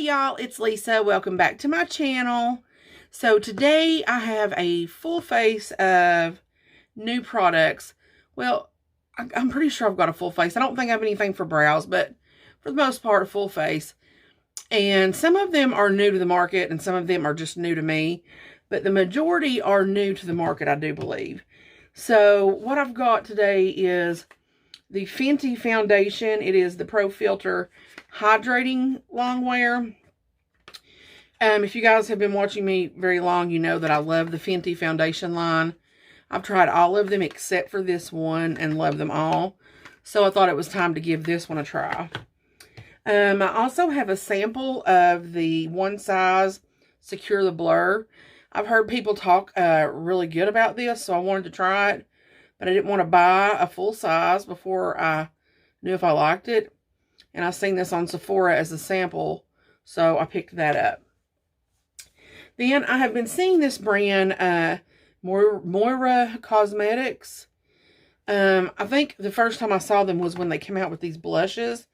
y'all, it's Lisa. Welcome back to my channel. So today I have a full face of new products. Well, I'm pretty sure I've got a full face. I don't think I have anything for brows, but for the most part, a full face. And some of them are new to the market and some of them are just new to me. But the majority are new to the market, I do believe. So what I've got today is the Fenty foundation. It is the Pro Filter Hydrating Longwear. If you guys have been watching me very long, you know that I love the Fenty foundation line. I've tried all of them except for this one and love them all. So I thought it was time to give this one a try. I also have a sample of the One Size Secure the Blur. I've heard people talk really good about this, so I wanted to try it. But I didn't want to buy a full size before I knew if I liked it. And I seen this on Sephora as a sample, so I picked that up. Then I have been seeing this brand, Moira Cosmetics. I think the first time I saw them was when they came out with these blushes.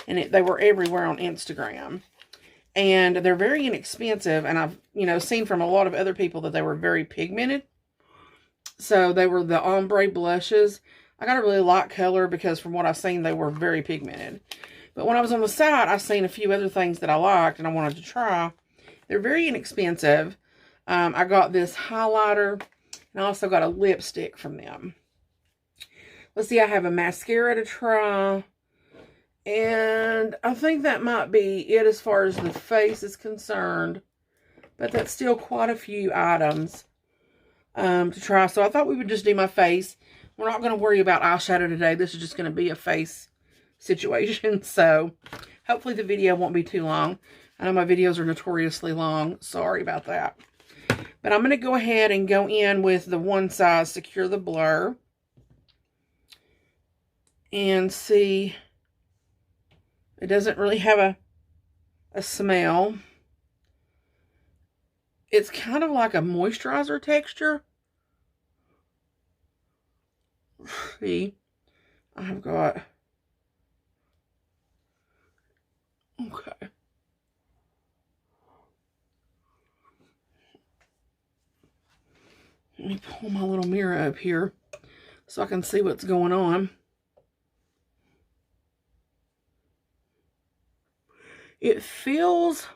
And they were everywhere on Instagram. And they're very inexpensive. And I've, seen from a lot of other people that they were very pigmented. So they were the ombre blushes. I got a really light color because from what I've seen, they were very pigmented. But when I was on the site, I seen a few other things that I liked and I wanted to try. They're very inexpensive. I got this highlighter and I also got a lipstick from them. Let's see, I have a mascara to try. And I think that might be it as far as the face is concerned. But that's still quite a few items to try. So I thought we would just do my face. We're not going to worry about eyeshadow today. This is just going to be a face situation. So hopefully the video won't be too long. I know my videos are notoriously long. Sorry about that. But I'm going to go ahead and go in with the One Size Secure the Blur. And see... It doesn't really have a smell. It's kind of like a moisturizer texture. See, I've got... Okay. Let me pull my little mirror up here so I can see what's going on. It feels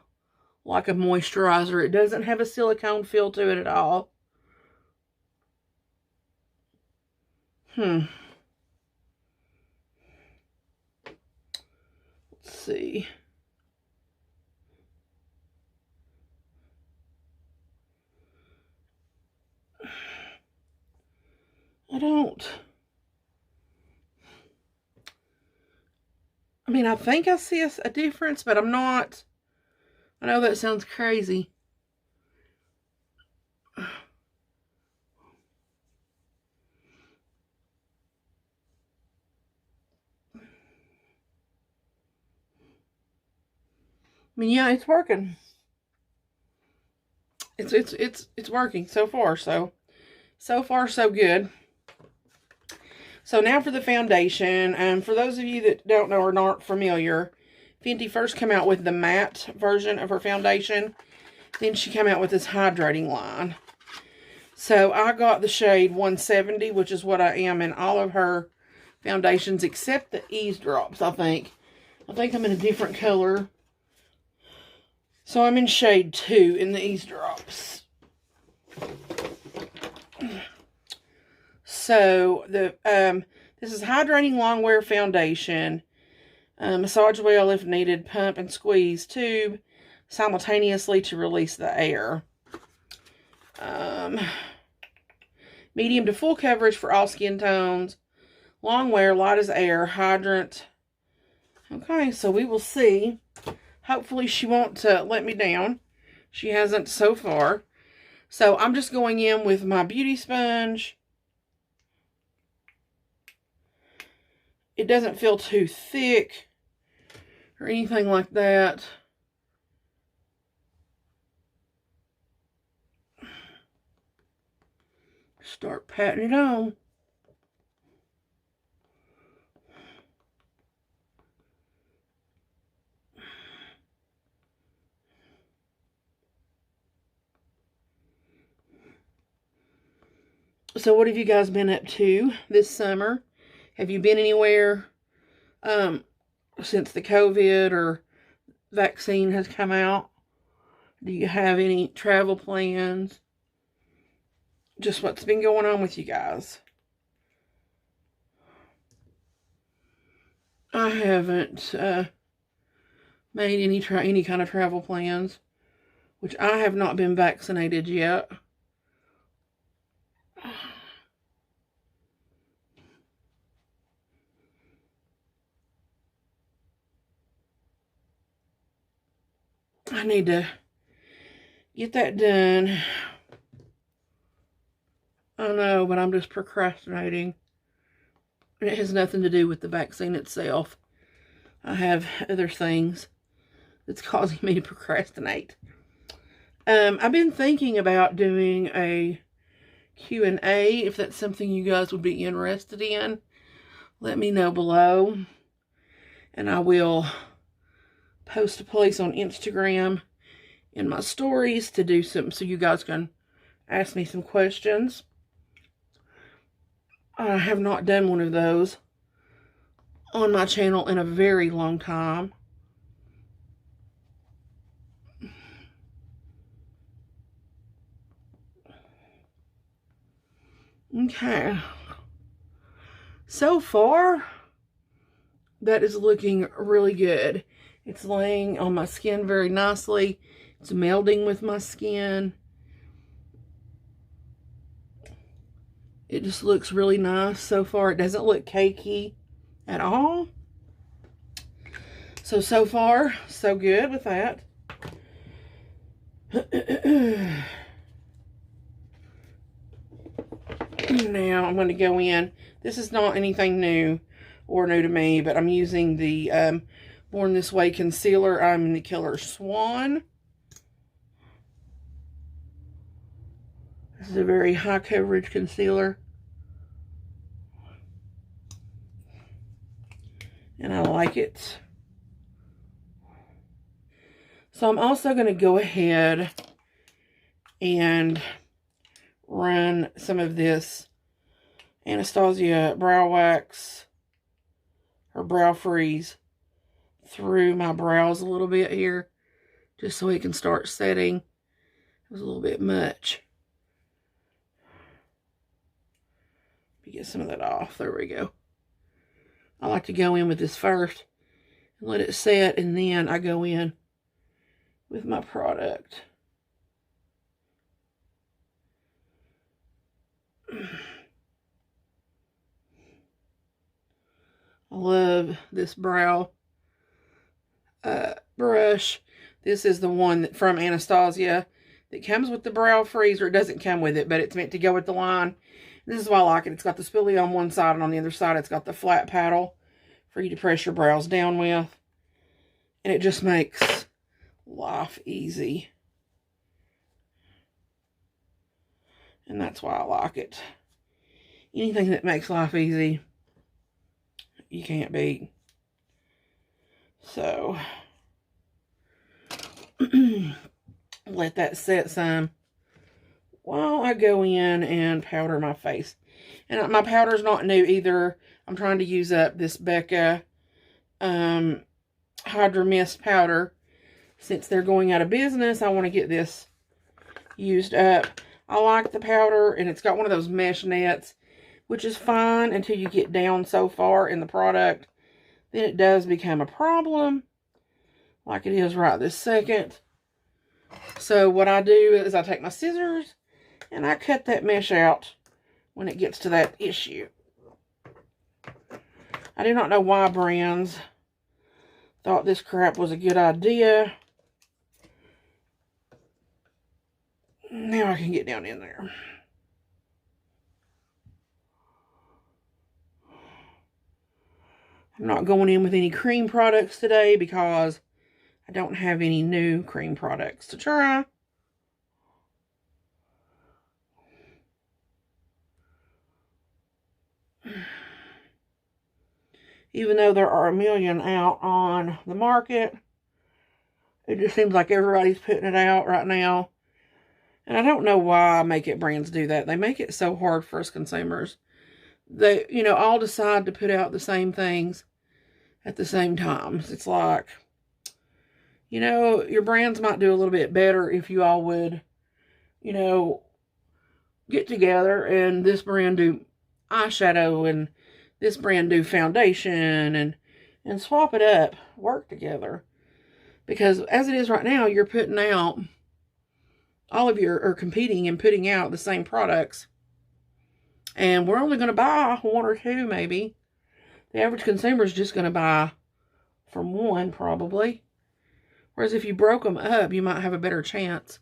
like a moisturizer. It doesn't have a silicone feel to it at all. Let's see. I think I see a difference, but I'm not. I know that sounds crazy. Yeah, it's working. It's working so far. So far so good. So now for the foundation. For those of you that don't know or aren't familiar, Fenty first came out with the matte version of her foundation. Then she came out with this hydrating line. So I got the shade 170, which is what I am in all of her foundations except the eavesdrops, I think. I think I'm in a different color. So I'm in shade 2 in the eavesdrops. So this is Hydrating Longwear Foundation. Massage well if needed. Pump and squeeze tube simultaneously to release the air. Medium to full coverage for all skin tones. Long wear, light as air, hydrant. Okay, so we will see. Hopefully she won't let me down. She hasn't so far. So I'm just going in with my beauty sponge. It doesn't feel too thick or anything like that. Start patting it on. So what have you guys been up to this summer? Have you been anywhere since the COVID or vaccine has come out? Do you have any travel plans? Just what's been going on with you guys? I haven't made any kind of travel plans, which I have not been vaccinated yet. I need to get that done. I know, but I'm just procrastinating. And it has nothing to do with the vaccine itself. I have other things that's causing me to procrastinate. I've been thinking about doing a Q&A. If that's something you guys would be interested in, let me know below. And I will post a place on Instagram in my stories to do something so you guys can ask me some questions. I have not done one of those on my channel in a very long time. Okay. So far, that is looking really good. It's laying on my skin very nicely. It's melding with my skin. It just looks really nice so far. It doesn't look cakey at all. So far, so good with that. Now I'm going to go in. This is not anything new or new to me, but I'm using the Born This Way concealer. I'm in the Killer Swan. This is a very high coverage concealer. And I like it. So I'm also going to go ahead and run some of this Anastasia Brow Wax or Brow Freeze through my brows a little bit here, just so it can start setting. It was a little bit much. Let me get some of that off. There we go. I like to go in with this first and let it set, and then I go in with my product. I love this brow brush. This is the one from Anastasia that comes with the brow freezer. It doesn't come with it, but it's meant to go with the line. This is why I like it. It's got the spoolie on one side, and on the other side it's got the flat paddle for you to press your brows down with. And it just makes life easy. And that's why I like it. Anything that makes life easy, you can't beat. So, let that set some while I go in and powder my face. And my powder's not new either. I'm trying to use up this Becca Hydra Mist powder. Since they're going out of business, I want to get this used up. I like the powder, and it's got one of those mesh nets, which is fine until you get down so far in the product. Then it does become a problem, like it is right this second. So what I do is I take my scissors and I cut that mesh out when it gets to that issue. I do not know why brands thought this crap was a good idea. Now I can get down in there. I'm not going in with any cream products today because I don't have any new cream products to try. Even though there are a million out on the market, it just seems like everybody's putting it out right now. And I don't know why makeup brands do that. They make it so hard for us consumers. They, all decide to put out the same things at the same time. It's like, your brands might do a little bit better if you all would, get together and this brand do eyeshadow and this brand do foundation and swap it up, work together. Because as it is right now, you're putting out, all of you are competing and putting out the same products. And we're only going to buy one or two, maybe. The average consumer is just going to buy from one, probably. Whereas if you broke them up, you might have a better chance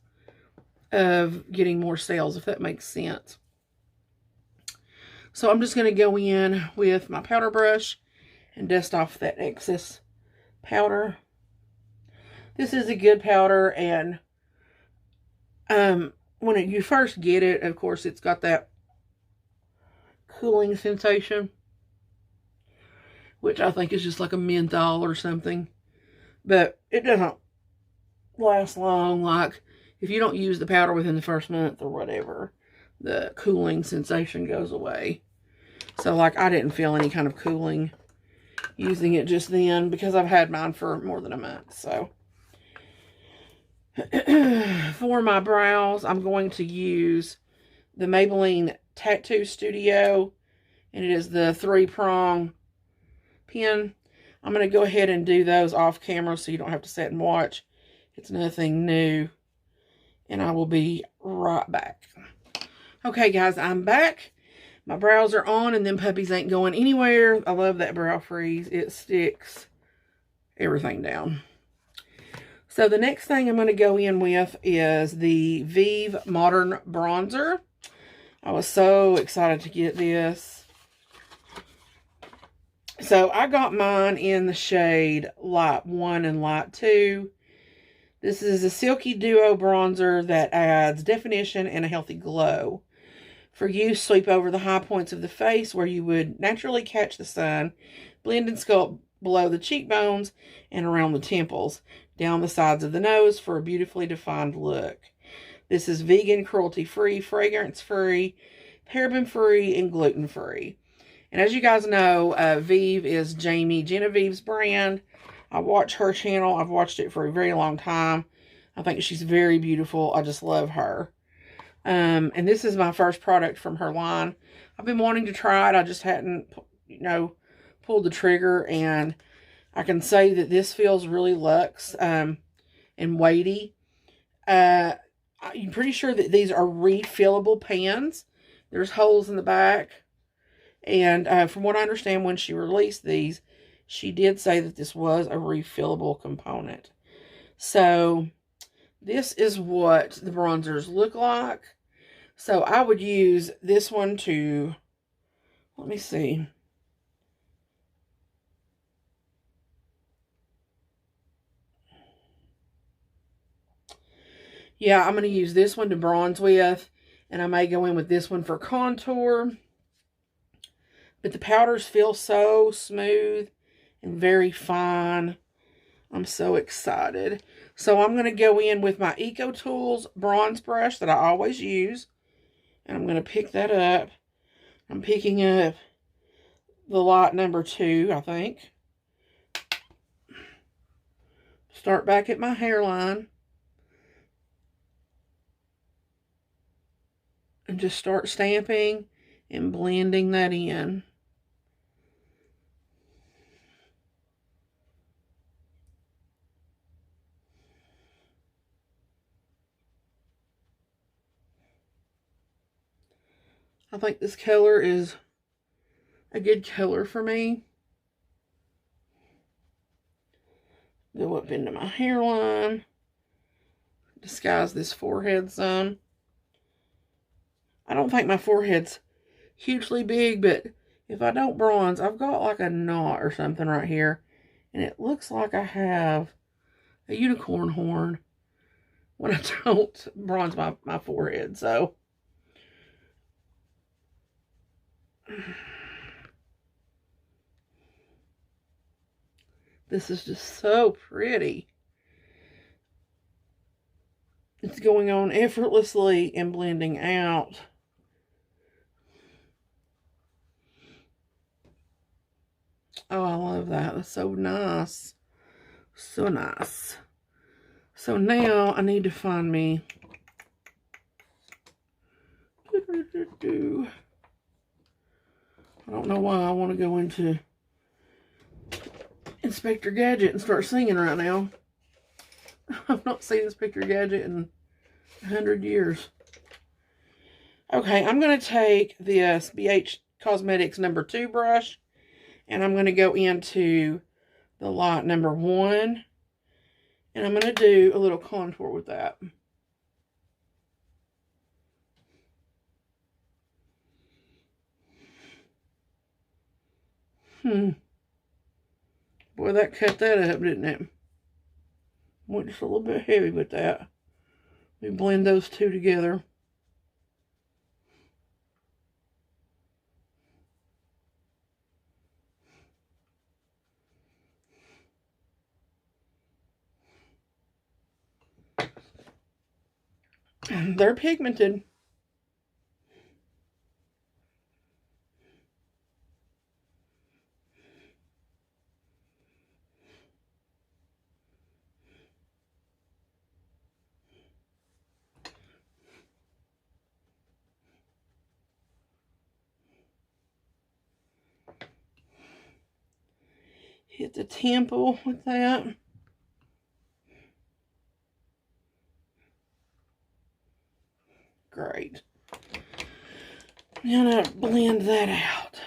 of getting more sales, if that makes sense. So I'm just going to go in with my powder brush and dust off that excess powder. This is a good powder, and when you first get it, of course, it's got that cooling sensation, which I think is just like a menthol or something. But it doesn't last long. Like, if you don't use the powder within the first month or whatever, the cooling sensation goes away. So, like, I didn't feel any kind of cooling using it just then because I've had mine for more than a month. So, for my brows, I'm going to use the Maybelline Tattoo Studio, and it is the 3-prong pen. I'm going to go ahead and do those off camera so you don't have to sit and watch. It's nothing new, and I will be right back. Okay, guys, I'm back. My brows are on, and them puppies ain't going anywhere. I love that brow freeze. It sticks everything down. So the next thing I'm going to go in with is the Vive Modern Bronzer. I was so excited to get this. So I got mine in the shade Light 1 and Light 2. This is a silky duo bronzer that adds definition and a healthy glow. For use, sweep over the high points of the face where you would naturally catch the sun. Blend and sculpt below the cheekbones and around the temples. Down the sides of the nose for a beautifully defined look. This is vegan, cruelty-free, fragrance-free, paraben-free, and gluten-free. And as you guys know, Vive is Jamie Genevieve's brand. I watch her channel. I've watched it for a very long time. I think she's very beautiful. I just love her. And this is my first product from her line. I've been wanting to try it. I just hadn't, pulled the trigger. And I can say that this feels really luxe and weighty. I'm pretty sure that these are refillable pans. There's holes in the back. And from what I understand, when she released these, she did say that this was a refillable component. So this is what the bronzers look like. So I would use this one to, let me see. Yeah, I'm going to use this one to bronze with, and I may go in with this one for contour. But the powders feel so smooth and very fine. I'm so excited. So I'm going to go in with my Eco Tools bronze brush that I always use. And I'm going to pick that up. I'm picking up the lot number 2, I think. Start back at my hairline. And just start stamping and blending that in. I think this color is a good color for me. Go up into my hairline. Disguise this forehead some. I don't think my forehead's hugely big, but if I don't bronze, I've got like a knot or something right here. And it looks like I have a unicorn horn when I don't bronze my forehead. So this is just so pretty. It's going on effortlessly and blending out. Oh, I love that. That's so nice. So nice. So now I need to find me. I don't know why I want to go into Inspector Gadget and start singing right now. I've not seen Inspector Gadget in 100 years. Okay, I'm going to take this BH Cosmetics number 2 brush, and I'm going to go into the light number 1, and I'm going to do a little contour with that. Boy, that cut that up, didn't it? Went just a little bit heavy with that. We blend those two together. They're pigmented. Hit the temple with that. Great. Now to blend that out.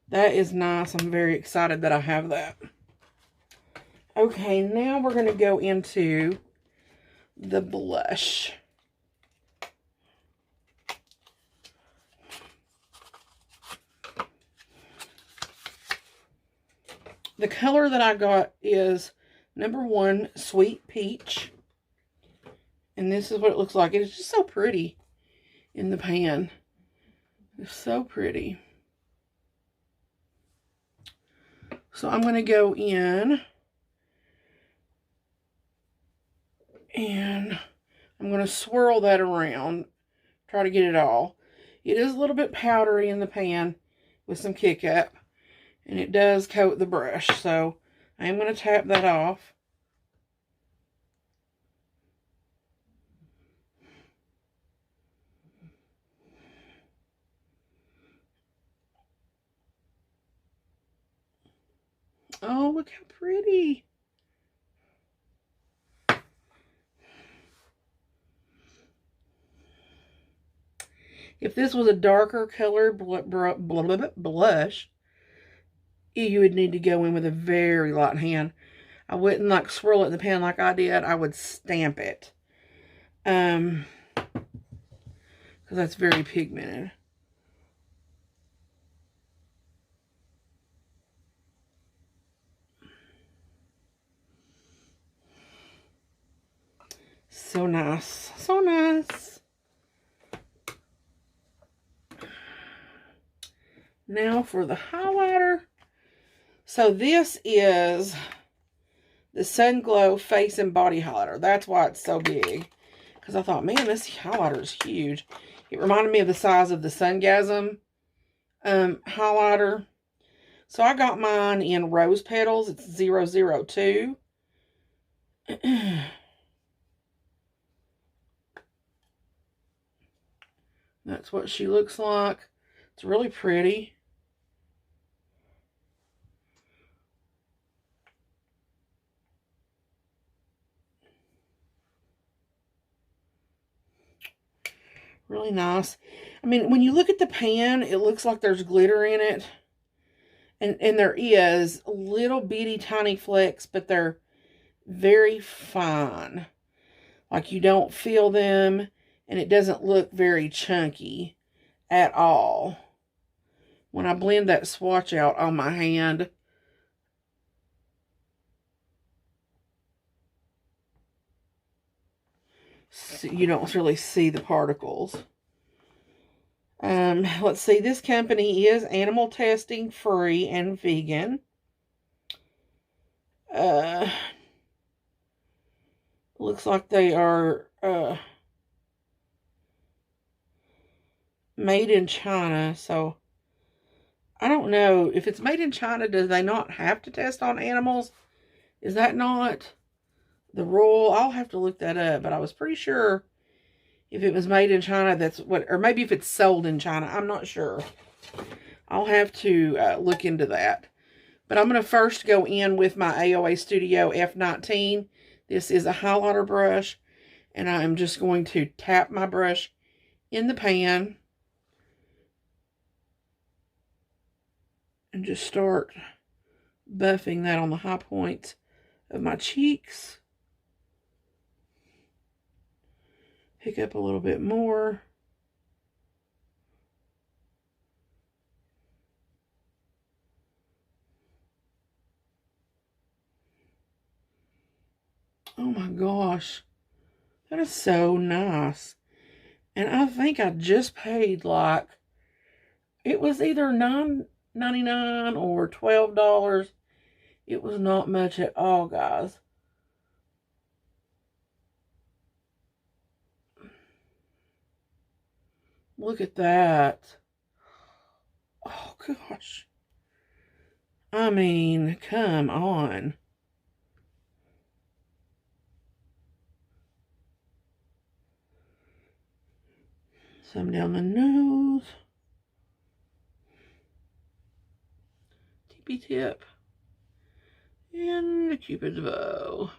That is nice. I'm very excited that I have that. Okay, now we're going to go into the blush. The color that I got is number 1, Sweet Peach. And this is what it looks like. It's just so pretty in the pan. It's so pretty. So I'm going to go in and I'm going to swirl that around. Try to get it all. It is a little bit powdery in the pan with some kick up. And it does coat the brush. So I am going to tap that off. Oh, look how pretty. If this was a darker color blush, you would need to go in with a very light hand. I wouldn't like swirl it in the pan like I did. I would stamp it. Because that's very pigmented. So nice. So nice. Now for the highlighter. So this is the Sun Glow Face and Body Highlighter. That's why it's so big. Because I thought, man, this highlighter is huge. It reminded me of the size of the Sungasm highlighter. So I got mine in Rose Petals. It's 002. That's what she looks like. It's really pretty. Really nice. I mean, when you look at the pan, it looks like there's glitter in it. And there is little bitty tiny flecks, but they're very fine. Like you don't feel them, and it doesn't look very chunky at all. When I blend that swatch out on my hand, you don't really see the particles. Let's see, this company is animal testing free and vegan. Looks like they are made in China, so I don't know. If it's made in China, do they not have to test on animals? Is that not the rule? I'll have to look that up, but I was pretty sure if it was made in China, that's what, or maybe if it's sold in China, I'm not sure. I'll have to look into that. But I'm going to first go in with my AOA Studio F19. This is a highlighter brush, and I'm just going to tap my brush in the pan and just start buffing that on the high points of my cheeks. Pick up a little bit more. Oh my gosh, that is so nice. And I think I just paid like, it was either $9.99 or $12. It was not much at all, guys. Look at that. Oh gosh. I mean, come on. Some down the nose. Tippy tip. And the Cupid's bow.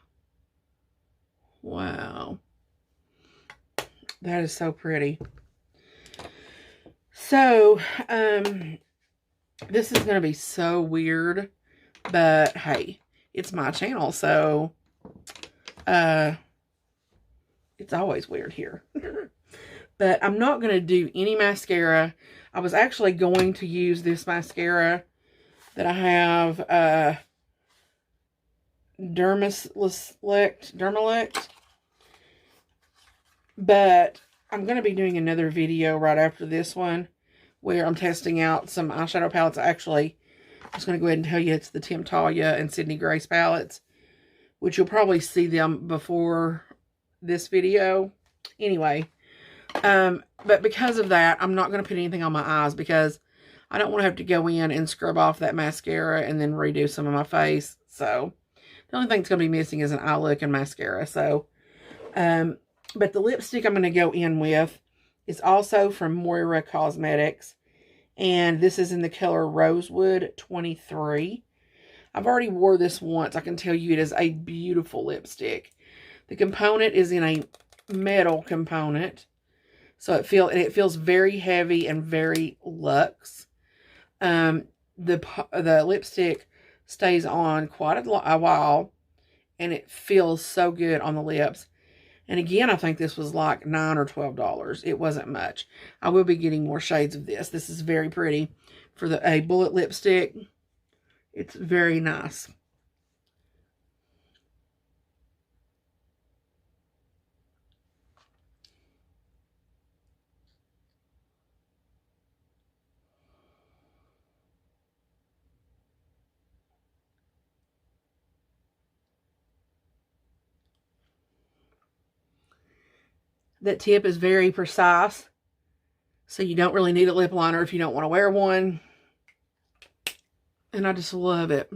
Wow. That is so pretty. So, this is going to be so weird, but hey, it's my channel, so, it's always weird here. But I'm not going to do any mascara. I was actually going to use this mascara that I have, Dermalect. But I'm going to be doing another video right after this one where I'm testing out some eyeshadow palettes. Actually, I'm just going to go ahead and tell you it's the Temptalia and Sydney Grace palettes, which you'll probably see them before this video. Anyway, but because of that, I'm not going to put anything on my eyes because I don't want to have to go in and scrub off that mascara and then redo some of my face. So the only thing that's going to be missing is an eye look and mascara. So, but the lipstick I'm going to go in with is also from Moira Cosmetics. And this is in the color Rosewood 23. I've already wore this once. I can tell you it is a beautiful lipstick. The component is in a metal component. So it feels very heavy and very luxe. The lipstick stays on quite a while. And it feels so good on the lips. And again, I think this was like $9 or $12. It wasn't much. I will be getting more shades of this. This is very pretty for a bullet lipstick. It's very nice. That tip is very precise. So you don't really need a lip liner if you don't want to wear one. And I just love it.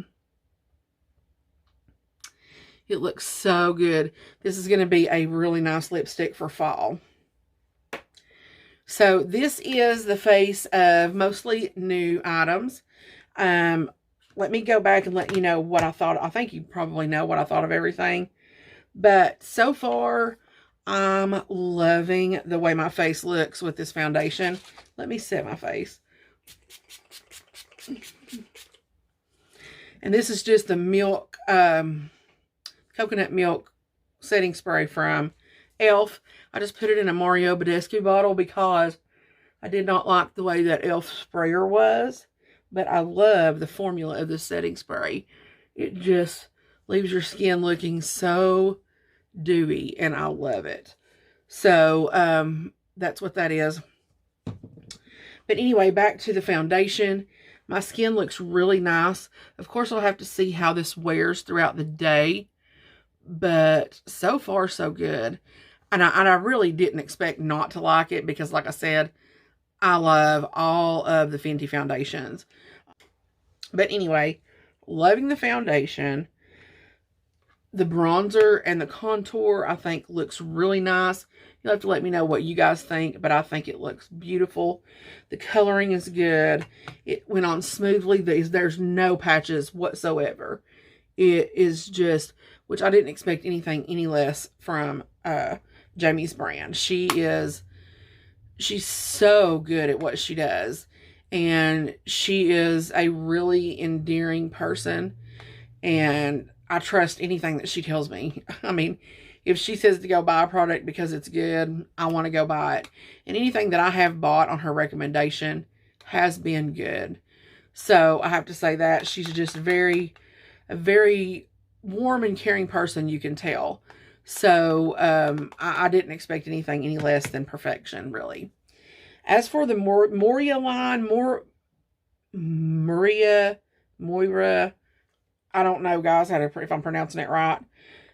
It looks so good. This is going to be a really nice lipstick for fall. So this is the face of mostly new items. Let me go back and let you know what I thought. I think you probably know what I thought of everything. But so far, I'm loving the way my face looks with this foundation. Let me set my face. And this is just the milk, coconut milk setting spray from e.l.f. I just put it in a Mario Badescu bottle because I did not like the way that e.l.f. sprayer was. But I love the formula of the setting spray. It just leaves your skin looking so dewy, and I love it. So, that's what that is. But anyway, back to the foundation. My skin looks really nice. Of course, I'll have to see how this wears throughout the day. But so far, so good. And I really didn't expect not to like it because, like I said, I love all of the Fenty foundations. But anyway, loving the foundation. The bronzer and the contour, I think, looks really nice. You'll have to let me know what you guys think, but I think it looks beautiful. The coloring is good. It went on smoothly. There's no patches whatsoever. It is just, which I didn't expect anything any less from Jamie's brand. She's so good at what she does. And she is a really endearing person. And I trust anything that she tells me. I mean, if she says to go buy a product because it's good, I want to go buy it. And anything that I have bought on her recommendation has been good. So I have to say that she's just a very warm and caring person, you can tell. So I didn't expect anything any less than perfection, really. As for the Moria line, Moira, I don't know, guys, if I'm pronouncing it right.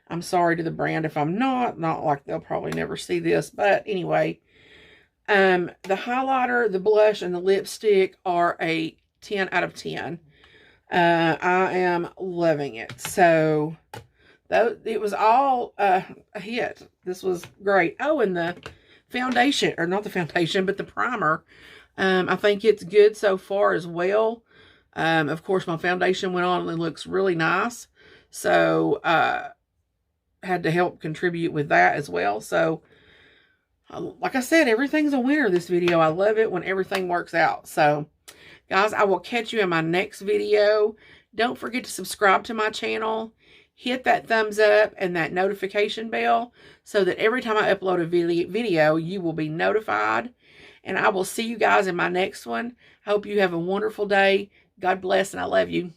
I'm sorry to the brand if I'm not. Not like they'll probably never see this. But anyway, the highlighter, the blush, and the lipstick are a 10 out of 10. I am loving it. So, it was all a hit. This was great. Oh, and the foundation, or not the foundation, but the primer. I think it's good so far as well. Of course, my foundation went on and it looks really nice. So, had to help contribute with that as well. So, like I said, everything's a winner this video. I love it when everything works out. So, guys, I will catch you in my next video. Don't forget to subscribe to my channel. Hit that thumbs up and that notification bell so that every time I upload a video, you will be notified. And I will see you guys in my next one. I hope you have a wonderful day. God bless, and I love you.